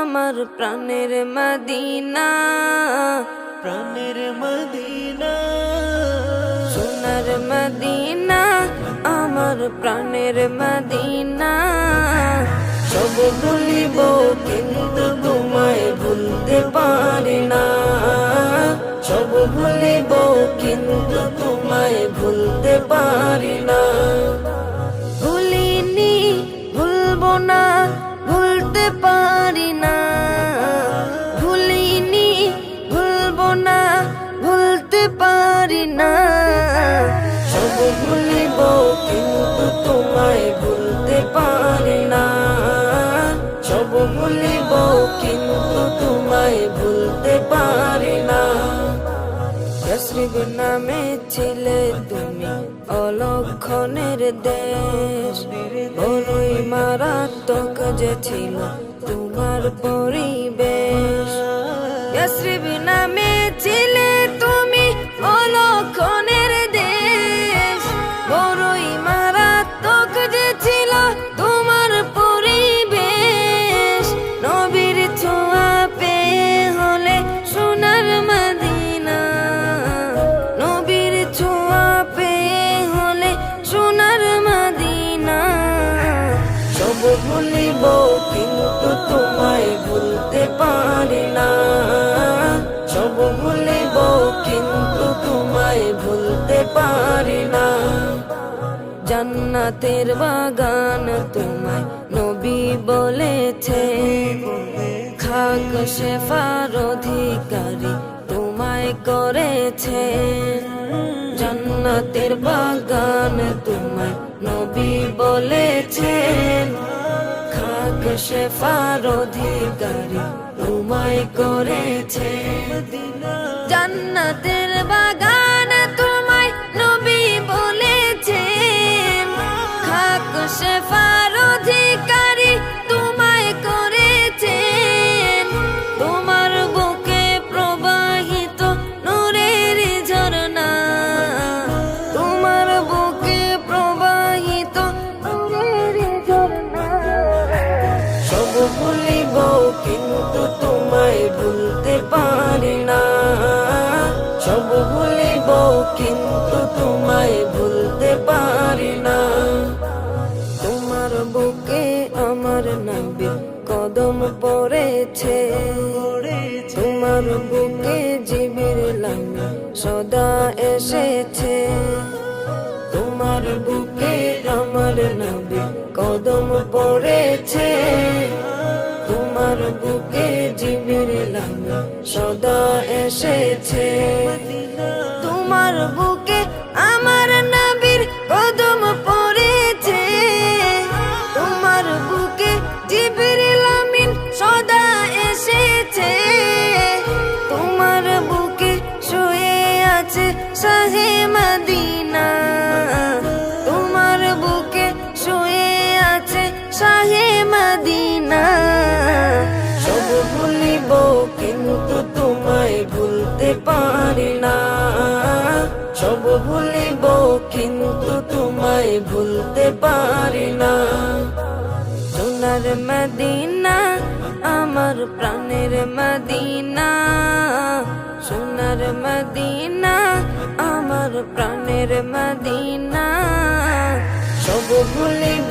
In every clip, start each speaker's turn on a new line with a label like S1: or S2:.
S1: আমার প্রাণের মদিনা,
S2: প্রাণের মদিনা,
S1: সোনার মদিনা, আমার প্রাণের মদিনা। সব ভুলিব কিন্তু তোমায় ভুলতে পারি না, সব ভুলিব কিন্তু তোমায় ভুলতে পারি না। ভুলিনি, ভুলবো না, ভুলতে পারি না। ভুলিনি, ভুলবো না, ভুলতে পারি না। সব ভুলিব কিন্তু তোমায় ভুলতে পারি না, সব ভুলিব কিন্তু তোমায় ভুলতে পারি না। ইয়াসরিব নামে ছিলে তুমি অলক্ষণের দেশ, বড়ই মারাত্মক যে ছিল তোমার পরিবেশ। ইয়াসরিব নামে ছিলে তুমি অলক্ষণের দেশ, বড়ই মারাত্মক যে ছিল তোমার পরিবেশ। নবীর ছোঁয়া পেয়ে হলে সোনার মদিনা, নবীর ছোঁয়া পেয়ে হলে সোনার মদিনা। সব ভুলিব কিন্তু তোমায় ভুলতে পারি না, সব ভুলিব কিন্তু তোমায় ভুলতে পারি না। জান্নাতের বাগান তোমায় নবী বলেছে, খাক শেফার অধিকারী তোমায় করেছে। জান্নাতের বাগান তোমায় নবী বলেছেন, খাক শেফার অধিকারী তোমায় করেছে। জান্নাতের বাগান তোমায় নবী বলেছেন, খাক শেফার অধিকারী তোমায় করেছেন। তোমার বুকে প্রবাহিত নূরের ঝরনা, তোমার বুকে প্রবাহিত নূরের ঝরনা। সব ভুলিব কিন্তু তোমায় ভুলতে পারি না, সব ভুলিব কিন্তু তোমায় ভুলতে পারি না। তোমার বুকে আমার নবীর কদম পড়েছে, তোমার বুকে জিবরিল আমিন সদা এসেছে। তোমার বুকে আমার নবীর কদম পড়েছে, তোমার বুকে জিবরিল আমিন সদা এসেছে। তোমার বুকে আমার নবীর কদম পড়েছে, তোমার বুকে জিবরিল আমিন সদা এসেছে। তোমার বুকে শুয়ে আছে শাহে মদিনা, তোমার বুকে শুয়ে আছে শাহে মদিনা। সব ভুলিব কিন্তু তোমায় ভুলতে পারি না, সব ভুলিব কিন্তু তোমায় ভুলতে পারি না। সোনার মদিনা, আমার প্রাণের মদিনা, সোনার মদিনা, আমার প্রাণের মদিনা। সব ভুলিব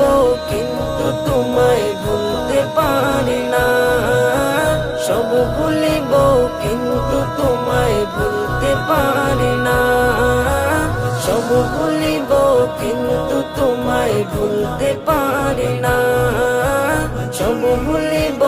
S1: কিন্তু তোমায় ভুলতে পারি না, সব ভুলিব কিন্তু তোমায় ভুলতে পারি না, সব ভুলিব কিন্তু তোমায় ভুলতে পারি না, সব ভুলিব